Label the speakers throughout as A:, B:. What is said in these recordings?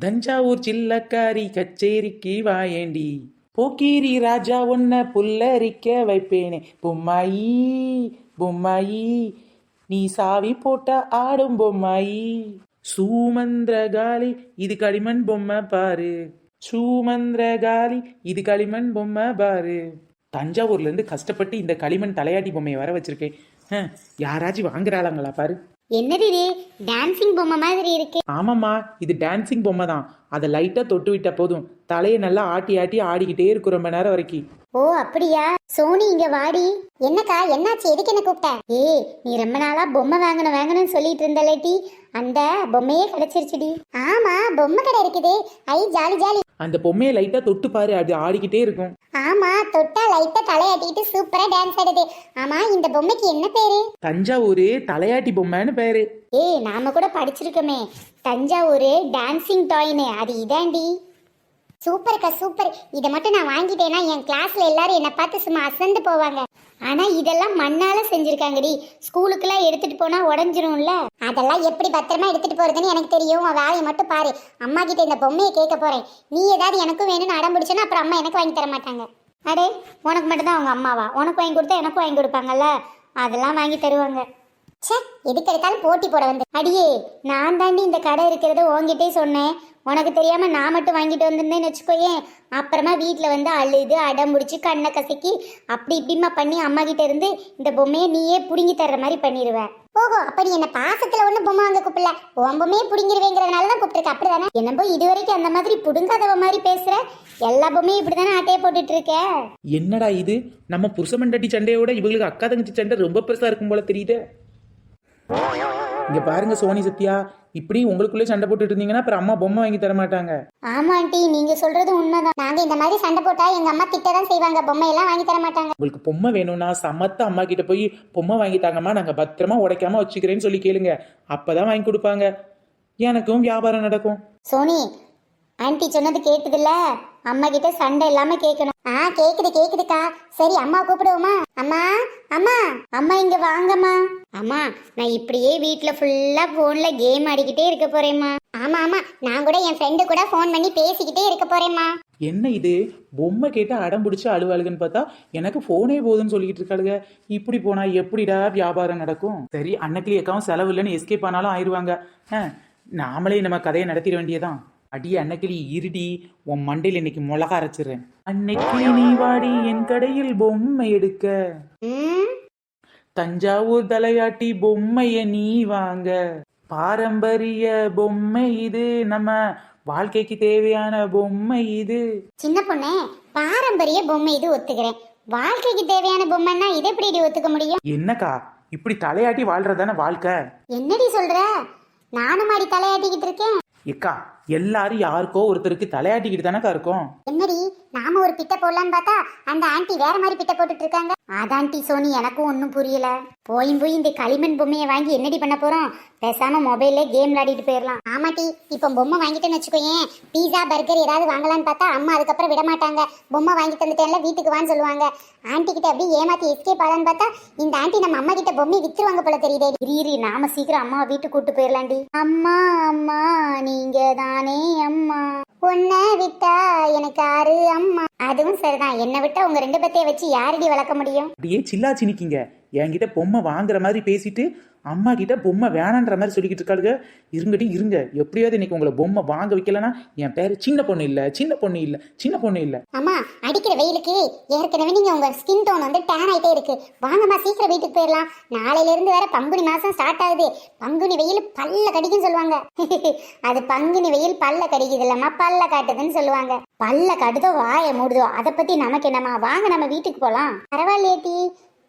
A: தஞ்சாவூர் சில்லக்காரி கச்சேரிக்கு வாயேண்டி, போக்கிரி ராஜா ஒன்ன புல்லரிக்க வைப்பேனே. பொம்மாயி பொம்மாயி, நீ சாவி போட்ட ஆடும் பொம்மாயி. சூமந்திரகாளி, இது களிமண் பொம்மை பாரு. சூமந்திரகாளி, இது களிமண் பொம்மை பாரு. தஞ்சாவூர்ல இருந்து கஷ்டப்பட்டு இந்த களிமண் தலையாட்டி பொம்மையை வர வச்சிருக்கேன். யாராச்சும் வாங்குறாளாங்களா பாரு.
B: என்னது இது? டான்சிங் பொம்மை மாதிரி இருக்கு.
A: ஆமாம்மா, இது டான்சிங் பொம்மை தான். அதை லைட்டா தொட்டு விட்ட போதும் தலையை நல்லா ஆட்டி ஆட்டி ஆடிக்கிட்டே இருக்கும் ரொம்ப நேரம் வரைக்கும்.
B: ஓ அப்படியா? சோனி இங்க வாடி. என்னக்கா, என்னாச்சு? எதுக்கு என்ன கூப்பிட்ட? ஏய், நீ ரொம்ப நாளா பொம்மை வாங்கணும்னு சொல்லிட்டு இருந்தலேட்டி, அந்த பொம்மையே கிடைச்சிருச்சுடி. ஆமா, பொம்மை கடை இருக்குது. ஐ ஜாலி ஜாலி.
A: அந்த பொம்மையை லைட்டா தொட்டு பாரு, அது ஆடிக்கிட்டே இருக்கும்.
B: ஆமா, தொட்டா லைட்டா தலையாட்டிட்டு சூப்பரா டான்ஸ் ஆடுது. ஆமா, இந்த பொம்மைக்கு என்ன பேரு?
A: தஞ்சாவூர் தலையாட்டி பொம்மைன்னு பேரு.
B: ஏய், நாம கூட படிச்சிருக்கோமே தஞ்சாவூர் டான்சிங் டாய்னு, அது இதாண்டி. சூப்பர்க்கா சூப்பர். இதை மட்டும் நான் வாங்கிட்டேன்னா என் கிளாஸ்ல எல்லாரும் என்னை பார்த்து சும்மா அசந்து போவாங்க. ஆனா இதெல்லாம் மண்ணால செஞ்சிருக்காங்கடி. ஸ்கூலுக்குலாம் எடுத்துட்டு போனா உடஞ்சிரும்ல. அதெல்லாம் எப்படி பத்திரமா எடுத்துட்டு போறதுன்னு எனக்கு தெரியும். உன் வேலையை மட்டும் பாரு. அம்மா கிட்ட இந்த பொம்மையை கேட்க போறேன். நீ ஏதாவது எனக்கும் வேணும்னு அடம் பிடிச்சோன்னா அப்புறம் அம்மா எனக்கு வாங்கி தர மாட்டாங்க. அடே, உனக்கு மட்டும்தான் அவங்க அம்மாவா? உனக்கு வாங்கி கொடுத்தா எனக்கும் வாங்கி கொடுப்பாங்கல்ல, அதெல்லாம் வாங்கி தருவாங்க. சே, எதுக்கு எடுத்தாலும் போட்டி போட வந்து. அடியே, நான் தாண்டி இந்த கடை இருக்கிறத உங்ககிட்டே சொன்னேன். உனக்கு தெரியாம நான் மட்டும் வாங்கிட்டு வந்திருந்தேன்னு வச்சுக்கோயேன், அப்புறமா வீட்டில் வந்து அழுது அடம் முடிச்சு கண்ணை கசக்கி அப்படி இப்படிமா பண்ணி அம்மா கிட்ட இருந்து இந்த பொம்மையை நீயே புடுங்கி தர்ற மாதிரி பண்ணிடுவேன். ஓஹோ, அப்படி என்ன பாசத்துல ஒண்ணு பொம்மை வாங்க கூப்பிடல, உன் பொம்மையே புடுங்கிருவேங்கிறதுனாலதான் கூப்பிட்டுருக்க, அப்படிதானே? என்ன போய் இது வரைக்கும் அந்த மாதிரி புடுங்காதவ மாதிரி பேசுற. எல்லா பொம்மையும் இப்படிதானே ஆட்டையை போட்டுட்டு இருக்க.
A: என்னடா இது, நம்ம புருஷமண்டட்டி சண்டையோட இவங்களுக்கு அக்கா தங்கச்சி சண்டை ரொம்ப பெருசா இருக்கும் போல தெரியுது. இங்க பாருங்க சோனி சத்யா, இப்படி உங்களுக்குள்ளே சண்டை போட்டுட்டு இருந்தீங்கன்னா அப்புறம் அம்மா பொம்மை வாங்கி தர மாட்டாங்க.
B: ஆமா ஆண்டி, நீங்க சொல்றது உண்மைதான். நாங்க இந்த மாதிரி சண்டை போட்டா எங்க அம்மா திட்டதான் செய்வாங்க, பொம்மை எல்லாம் வாங்கி தர மாட்டாங்க.
A: உங்களுக்கு பொம்மை வேணும்னா சமத்த அம்மா கிட்ட போய் பொம்மை வாங்கி தாங்கம்மா, நாங்க பத்திரமா உடைக்காம வச்சுக்கிறேன்னு சொல்லி கேளுங்க, அப்பதான் வாங்கி கொடுப்பாங்க. எனக்கும் வியாபாரம் நடக்கும்.
B: சோனி, ஆண்டி சொன்னது கேட்டுதுல்ல? அம்மா கிட்ட சண்டை இல்லாம கேட்கணும். கேக்குதுக்கா. சரி, அம்மா கூப்பிடுவோமா? அம்மா அம்மா அம்மா இங்க வாங்கம்மா. அம்மா, நான் இப்படியே வீட்டுல ஃபுல்லா போன்ல கேம் ஆடிக்கிட்டே இருக்க போறேம்மா. ஆமா, நான் கூட என் ஃப்ரெண்டு கூட போன் பண்ணி பேசிக்கிட்டே இருக்க போறேம்மா.
A: என்ன இது, பொம்மை கேட்டு அடம் பிடிச்சி அழுவாளுகன்னு பார்த்தா எனக்கு போனே போதுன்னு சொல்லிட்டு இருக்காளுங்க. இப்படி போனா எப்படிடா வியாபாரம் நடக்கும்? சரி, அன்னைக்கு அக்காவும் செலவு இல்லைன்னு எஸ்கேப் ஆனாலும் ஆயிடுவாங்க. நாமளே நம்ம கதையை நடத்திட வேண்டியதான். அடி அன்னைக்கிளி இருடி, உன் மண்டையில் இன்னைக்கு மிளகா அரைச்சிடுறேன். அன்னைக்கு நீ வாடி என் கடையில் பொம்மை எடுக்க, தஞ்சாவூர் தலையாட்டி பொம்மைய நீ வாங்க. பாரம்பரிய பொம்மை இது, நம்ம வாழ்க்கைக்கு தேவையான பொம்மை இது.
B: சின்ன பொண்ணே, பாரம்பரிய பொம்மை இது ஒத்துக்கிறேன். வாழ்க்கைக்கு தேவையான பொம்மைன்னா இதை எப்படி ஒத்துக்க முடியும்?
A: என்னக்கா இப்படி தலையாட்டி வாழ்றதானே வாழ்க்கை?
B: என்னடி சொல்ற? நானும் மாதிரி தலையாட்டிக்கிட்டு இருக்கேன்.
A: ஏக்கா, எல்லாரும் யாருக்கோ ஒருத்தருக்கு தலையாட்டிக்கிட்டு தானக்கா இருக்கும்.
B: என்னடி, நாம ஒரு பிட்ட போடலான்னு பார்த்தா அந்த ஆண்டி வேற மாதிரி பிட்ட போட்டுட்டு இருக்காங்க. அதான்டி சோனி, எனக்கும் ஒன்னும் புரியல. போய் இந்த களிமண் பொம்மையை வாங்கி என்னடி பண்ண போறோம்? பேசாம மொபைல்ல கேம் விளையாடிட்டு போயிடலாம். ஆமாட்டி, இப்ப பொம்மை வாங்கிட்டேன்னு வச்சுக்கோயேன், பீஸா பர்கர் ஏதாவது வாங்கலான்னு பார்த்தா அம்மா அதுக்கப்புறம் விட மாட்டாங்க. பொம்மை வாங்கி தந்துட்டேன்ல, வீட்டுக்கு வான்னு சொல்லுவாங்க. ஆண்டி கிட்ட அப்படியே ஏமாத்தி எஸ்கேப் ஆகலான்னு பார்த்தா இந்த ஆண்டி நம்ம அம்மா கிட்ட பொம்மை வித்துருவாங்க போல தெரியுதே. இரு, நாம சீக்கிரம் அம்மா வீட்டுக்கு கூட்டு போயிடலாண்டி. அம்மா அம்மா நீங்க தானே அம்மா, உன்னை விட்டா எனக்கு ஆறு அம்மா. அதுவும் சரிதான், என்னை விட்டா உங்க ரெண்டு பத்தைய வச்சு யாரடி வளர்க்க முடியும்?
A: அப்படியே சில்லாச்சி நிக்கீங்க. என்கிட்ட பொம்மை வாங்குற மாதிரி பேசிட்டு அம்மா கிட்ட பொம்மை வேணான்ற மாதிரி சொல்லிக்கிட்டு இருக்காளுங்க. இருங்க, எப்படியாவது இன்னைக்கு உங்களை பொம்மை வாங்க வைக்கலன்னா என் பேரு சின்ன பொண்ணு இல்ல.
B: அம்மா, அடிக்கிற வெயிலுக்கு ஏற்கனவே நீங்க உங்க ஸ்கின் டோன் வந்து டேன் ஆயிட்டே இருக்கு. வாங்கம்மா, சீக்கிரம் வீட்டுக்கு போயிடலாம். நாளையில இருந்து வேற பங்குனி மாசம் ஸ்டார்ட் ஆகுது. பங்குனி வெயில் பல்ல கடிக்குன்னு சொல்லுவாங்க. அது பங்குனி வெயில் பல்ல கடிக்குது இல்லம்மா, பல்ல காட்டுதுன்னு சொல்லுவாங்க. பல்ல காட்டுதோ வாயை மூடுதோ அதை பத்தி நமக்கு என்னம்மா, வாங்க நம்ம வீட்டுக்கு போலாம். பரவாயில்லையேட்டி,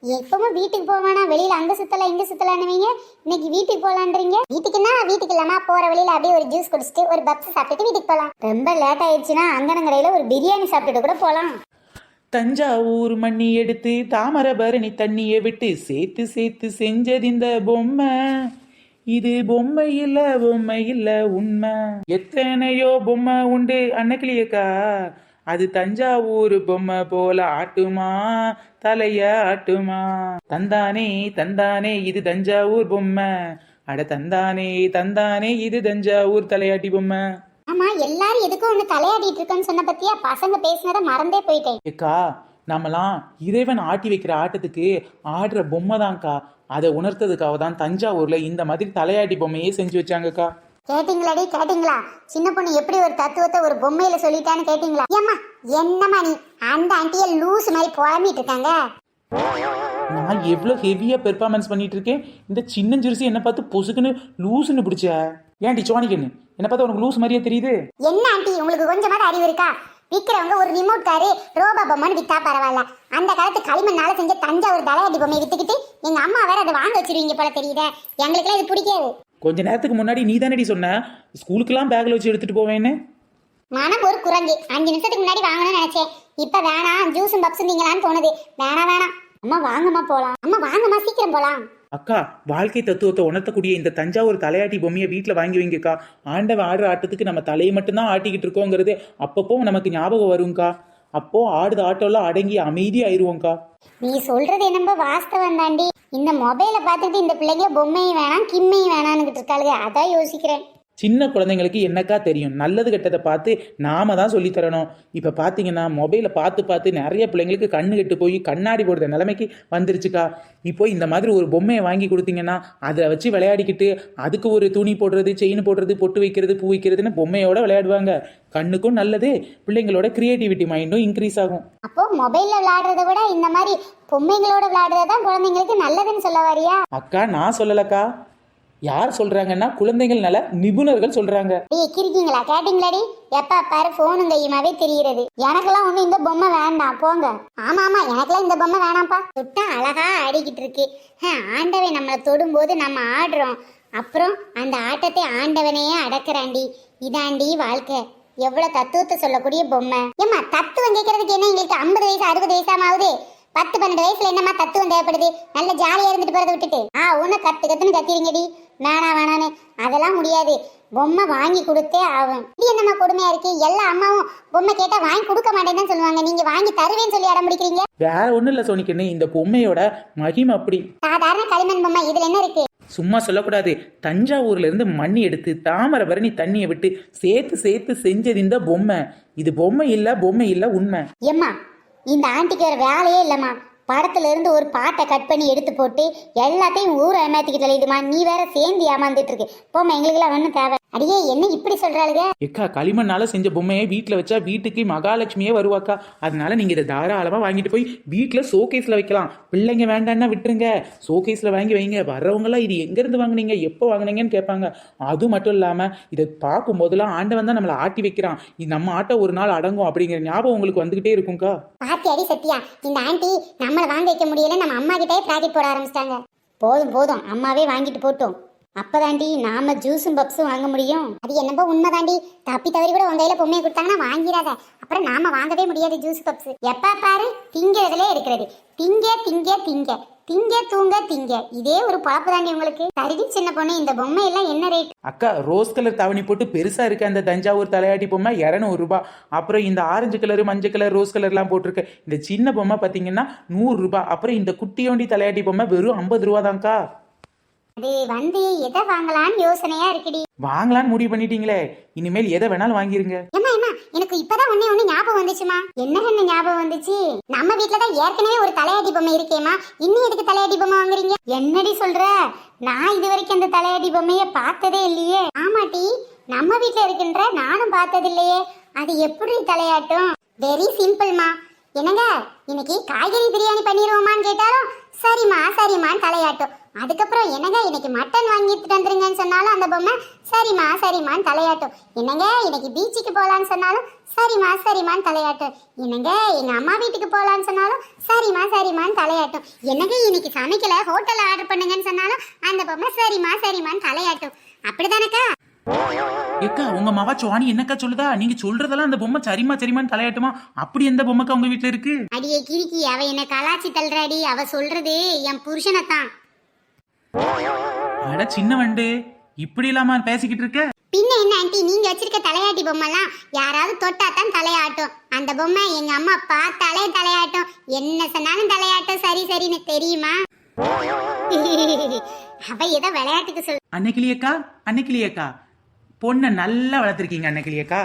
B: எப்பவும் வீட்டுக்கு போவானா, வெளியில அங்க சுத்தலாம் இங்க சுத்தலான்னுவீங்க, இன்னைக்கு வீட்டுக்கு போலான்றீங்க. வீட்டுக்கு இல்லாம போற வழியில அப்படியே ஒரு ஜூஸ் குடிச்சிட்டு ஒரு பப்ஸ் சாப்பிட்டுட்டு வீட்டுக்கு போலாம். ரொம்ப லேட் ஆயிடுச்சுன்னா அங்கனங்கரையில ஒரு பிரியாணி சாப்பிட்டுட்டு கூட போலாம்.
A: தஞ்சாவூர் மண்ணி எடுத்து தாமரபரணி தண்ணியை விட்டு சேர்த்து சேர்த்து செஞ்சது இந்த பொம்மை. இது பொம்மை இல்ல உண்மை. எத்தனையோ பொம்மை உண்டு அன்னைக்கிளியக்கா, அது தஞ்சாவூர் பொம்மை போல ஆட்டுமா, தலைய ஆட்டுமா. தந்தானே இது தஞ்சாவூர் பொம்மை. அட தந்தானே இது தஞ்சாவூர் தலையாட்டி பொம்மை.
B: ஆமா, எல்லாரும் எதுக்கும் ஒண்ணு தலையாடிட்டு இருக்கேன்னு சொன்ன பத்தியா, பசங்க பேசினதை மறந்தே போயிட்டேன்.
A: ஏக்கா நம்மலாம் இறைவன் ஆட்டி வைக்கிற ஆட்டத்துக்கு ஆடுற பொம்மை தான்க்கா. அதை உணர்த்ததுக்காக தான் தஞ்சாவூர்ல இந்த மாதிரி தலையாட்டி பொம்மையே செஞ்சு வச்சாங்கக்கா.
B: கேட்டீங்களாடி, கேட்டீங்களா? சின்ன பொண்ணு எப்படி ஒரு தத்துவத்தை ஒரு பொம்மையில சொல்லிட்டான்னு கேட்டீங்களா? ஏம்மா என்னம்மா நீ அந்த ஆண்டிய லூஸ் மாதிரி புலம்பிட்டு இருக்காங்க.
A: நான் எவ்வளோ ஹெவியா பெர்ஃபார்மன்ஸ் பண்ணிட்டு இருக்கேன், இந்த சின்னஞ்சிறுசு என்ன பார்த்து பொசுக்குன்னு லூசுன்னு பிடிச்ச. ஏன்டி சோனிக்கண்ணு என்ன பார்த்தா உனக்கு லூஸ் மாதிரியே தெரியுது?
B: என்ன ஆண்டி, உங்களுக்கு கொஞ்சமாவது அறிவு இருக்கா? விக்கிறவங்க ஒரு ரிமோட் காரு ரோபா பொம்மைன்னு வித்தா பரவாயில்ல, அந்த காலத்து களிமண்ணால செஞ்ச தஞ்சாவூர் தலையாட்டி பொம்மையை வித்துக்கிட்டு எங்க அம்மா வேற அதை வாங்க வச்சிருவீங்க போல தெரியுதே. எங்களுக்குலாம் இது பிடிக்காது.
A: கொஞ்ச நேரத்துக்கு முன்னாடி நீ தானடி சொன்ன ஸ்கூலுக்கெல்லாம் பேக்ல வச்சு எடுத்துட்டு போவேன்னு.
B: மனம் ஒரு குரங்கு. 5 நிமிஷத்துக்கு முன்னாடி வாங்கணும்னு நினைச்சேன், இப்ப வேணாம் ஜூஸும் பப்ஸும் நீங்களான்னு தோணுது. வேணாம் அம்மா வாங்கம்மா போலாம். அம்மா வாங்கம்மா சீக்கிரம் போலாம்.
A: அக்கா வாழ்க்கை தத்துவத்தை உணர்த்தக்கூடிய இந்த தஞ்சாவூர் தலையாட்டி பொம்மையை வீட்டில் வாங்கி வைங்கக்கா. ஆண்டவன் ஆடுற ஆட்டத்துக்கு நம்ம தலையை மட்டும்தான் ஆட்டிக்கிட்டு இருக்கோங்கிறது அப்பப்போ நமக்கு ஞாபகம் வரும்க்கா. அப்போ ஆடுத ஆட்டோலாம் அடங்கி அமைதியாயிருவோம்க்கா.
B: நீ சொல்றது என்னம்ப வாஸ்தவம் தாண்டி. இந்த மொபைலை பார்த்துட்டு இந்த பிள்ளைங்க பொம்மையும் வேணாம் கிம்மையும் வேணான்னுகிட்டு இருக்காளுங்க. அதான் யோசிக்கிறேன்.
A: சின்ன குழந்தைங்களுக்கு என்னக்கா தெரியும், நல்லது கெட்டதை பார்த்து நாம தான் சொல்லி தரணும். இப்போ பார்த்தீங்கன்னா மொபைலை பார்த்து பார்த்து நிறைய பிள்ளைங்களுக்கு கண்ணு கெட்டு போய் கண்ணாடி போடுற நிலைமைக்கு வந்துருச்சுக்கா. இப்போ இந்த மாதிரி ஒரு பொம்மையை வாங்கி கொடுத்தீங்கன்னா அதை வச்சு விளையாடிக்கிட்டு அதுக்கு ஒரு துணி போடுறது, செயின் போடுறது, பொட்டு வைக்கிறது, பூ வைக்கிறதுன்னு பொம்மையோட விளையாடுவாங்க. கண்ணுக்கும் நல்லது, பிள்ளைங்களோட கிரியேட்டிவிட்டி மைண்டும் இன்க்ரீஸ் ஆகும்.
B: அப்போ மொபைல்ல விளையாடுறத விட இந்த மாதிரி பொம்மைங்களோட விளையாடுறதுதான் குழந்தைங்களுக்கு நல்லதுன்னு சொல்ல வரியா?
A: அக்கா நான் சொல்லலக்கா. யார் சொல்றாங்கன்னா குழந்தைகள் நல நிபுணர்கள் சொல்றாங்க.
B: கிரிக்கீங்களா? கேட்டீங்களாடி? எப்ப பாரு போனும் கையுமாவே தெரியுறது. எனக்கெல்லாம் ஒண்ணு இந்த பொம்மை வேண்டாம் போங்க. ஆமா எனக்கெல்லாம் இந்த பொம்மை வேணாம்ப்பா. தொட்டா அழகா ஆடிக்கிட்டு இருக்கு. ஆண்டவன் நம்மளை தொடும்போது நம்ம ஆடுறோம், அப்புறம் அந்த ஆட்டத்தை ஆண்டவனையே அடக்குறாண்டி. இதாண்டி வாழ்க்கை. எவ்வளவு தத்துவத்தை சொல்லக்கூடிய பொம்மை. ஏமா தத்துவம் கேட்கறதுக்கு என்ன எங்களுக்கு 50 வயசு 60 வயசாமாவது? 10-12 வயசுல என்னமா தத்துவம் தேவைப்படுது? நல்ல ஜாலியா இருந்துட்டு போறதை விட்டுட்டு உன்னை கத்துன்னு கத்திரிங்கடி. வேணான்னு அதெல்லாம் முடியாது. பொம்மை வாங்கி கொடுத்தே ஆகும். இது என்னம்மா கொடுமையா இருக்கு? எல்லா அம்மாவும் பொம்மை கேட்டா வாங்கி கொடுக்க மாட்டேன்னு சொல்லுவாங்க, நீங்க வாங்கி தருவேன்னு சொல்லி அடம் பிடிக்கிறீங்க.
A: வேற ஒண்ணும் இல்ல சோனிக்கண்ணு, இந்த பொம்மையோட மகிமை அப்படி.
B: சாதாரண களிமண் பொம்மை, இதுல என்ன இருக்கு?
A: சும்மா சொல்லக்கூடாது. தஞ்சாவூர்ல இருந்து மண்ணி எடுத்து தாமிரபரணி தண்ணியை விட்டு சேர்த்து சேர்த்து செஞ்சது இந்த பொம்மை. இது பொம்மை இல்ல உண்மை.
B: ஏம்மா இந்த ஆண்டிக்கு வேற வேலையே இல்லம்மா. படத்துல இருந்து ஒரு பாட்டை கட் பண்ணி எடுத்து போட்டு எல்லாத்தையும் ஊரை ஏமாத்திக்கிட்டு எழுதுமா. நீ வேற சேர்ந்து ஏமாந்துட்டு இருக்கு. போமா, எங்களுக்கு எல்லாம் ஒன்றும் தேவை. அடியே என்ன இப்படி சொல்றாளுங்க?
A: எக்கா களிமண்ணால செஞ்ச பொம்மையை வீட்டில் வச்சா வீட்டுக்கு மகாலட்சுமியே வருவாக்கா. அதனால நீங்க இதை தாராளமா வாங்கிட்டு போய் வீட்டில் ஷோகேஸ்ல வைக்கலாம். பிள்ளைங்க வேண்டான்னா விட்டுருங்க, ஷோகேஸ்ல வாங்கி வைங்க. வர்றவங்கலாம் இது எங்க இருந்து வாங்கினீங்க, எப்போ வாங்கினீங்கன்னு கேட்பாங்க. அது மட்டும் இல்லாம இதை பார்க்கும் போதெல்லாம் ஆண்டவன் தான் நம்மளை ஆட்டி வைக்கிறான். இது நம்ம ஆட்ட ஒரு நாள் அடங்கும் அப்படிங்கிற ஞாபகம் உங்களுக்கு வந்துகிட்டே இருக்கும்க்கா.
B: பாத்தி அடி சத்யா, இந்த ஆண்டி நம்மளை வாங்க வைக்க முடியல, நம்ம அம்மா கிட்டே பிராக்கெட் போட ஆரம்பிச்சிட்டாங்க. போதும் அம்மாவே வாங்கிட்டு போட்டோம். அப்பதாண்டி நாம ஜூஸும் பப்ஸும் வாங்க முடியும். அது என்னப்போ உண்மைதாண்டி. தப்பி தவறி கூட உங்க கையில பொம்மையை கொடுத்தாங்கன்னா வாங்கிறாத. அப்புறம் நாம வாங்கவே முடியாது ஜூஸ் பப்ஸ். எப்ப பாரு திங்கிறதுலே இருக்கிறது. திங்க திங்க திங்க திங்க தூங்க திங்க, இதே ஒரு பழப்பு தாண்டி உங்களுக்கு. சரிடி சின்ன பொண்ணு, இந்த பொம்மை எல்லாம் என்ன ரேட்?
A: அக்கா ரோஸ் கலர் தாவணி போட்டு பெருசா இருக்க அந்த தஞ்சாவூர் தலையாட்டி பொம்மை 200 ரூபாய். அப்புறம் இந்த ஆரஞ்சு கலர், மஞ்சள் கலர், ரோஸ் கலர்லாம் போட்டிருக்க இந்த சின்ன பொம்மை பார்த்தீங்கன்னா 100 ரூபாய். அப்புறம் இந்த குட்டியோண்டி தலையாட்டி பொம்மை வெறும் 50 ரூபா தான்க்கா.
B: அது எதை வாங்கலான்னு யோசனையா இருக்குடி.
A: வாங்கலான்னு முடிவு பண்ணிட்டீங்களே, இனிமேல் எதை வேணாலும் வாங்கிருங்க.
B: ஏமா எனக்கு இப்பதான் ஒண்ணு ஞாபகம் வந்துச்சுமா. என்ன ஞாபகம் வந்துச்சு? நம்ம வீட்டுலதான் ஏற்கனவே ஒரு தலையாட்டி பொம்மை இருக்கேமா, இன்னும் எதுக்கு தலையாட்டி பொம்மை வாங்குறீங்க? என்னடி சொல்ற? நான் இது வரைக்கும் அந்த தலையாட்டி பொம்மைய பார்த்ததே இல்லையே. ஆமாட்டி, நம்ம வீட்டுல இருக்கின்ற நானும் பார்த்தது இல்லையே. அது எப்படி தலையாட்டும்? வெரி சிம்பிள்மா. என்னங்க இன்னைக்கு காய்கறி பிரியாணி பண்ணிடுவோமான்னு கேட்டாலும் சரிம்மான்னு தலையாட்டும். அதுக்கப்புறம் என்னங்க இன்னைக்கு மட்டன் வாங்கிட்டு வந்துருங்கன்னு சொன்னாலும் அந்த பொம்மை சரிம்மான்னு தலையாட்டும். என்னங்க இன்னைக்கு பீச்சுக்கு போகலான்னு சொன்னாலும் சரிம்மான்னு தலையாட்டும். என்னங்க எங்க அம்மா வீட்டுக்கு போகலான்னு சொன்னாலும் சரிம்மான்னு தலையாட்டும். என்னங்க இன்னைக்கு சமைக்கல ஹோட்டல்ல ஆர்டர் பண்ணுங்கன்னு சொன்னாலும் அந்த பொம்மை சரிம்மான்னு தலையாட்டும். அப்படிதானக்கா?
A: ஏக்கா உங்க மவா சுவாணி என்னக்கா சொல்லுதா? நீங்க சொல்றதெல்லாம் அந்த பொம்மை சரிமான்னு தலையாட்டுமா? அப்படி எந்த பொம்மைக்கா உங்க வீட்டுல இருக்கு?
B: அடியே கிரிக்கி, அவ என்ன கலாச்சி தள்ளுறாடி. அவ சொல்றது என் புருஷனைத்தான்.
A: அட சின்ன வண்டு, இப்படி இல்லாம பேசிக்கிட்டு இருக்க?
B: பின்ன என்ன ஆண்டி, நீங்க வச்சிருக்க தலையாட்டி பொம்மைலாம் யாராவது தொட்டாதான் தலையாட்டும். அந்த பொம்மை எங்க அம்மா பார்த்தாலே தலையாட்டும். என்ன சொன்னாலும் தலையாட்டும். சரின்னு தெரியுமா? அவ ஏதோ விளையாட்டுக்கு சொல்.
A: அன்னைக்கிளியக்கா பொண்ணை நல்லா வளர்த்துருக்கீங்க அன்னைக்கிளியக்கா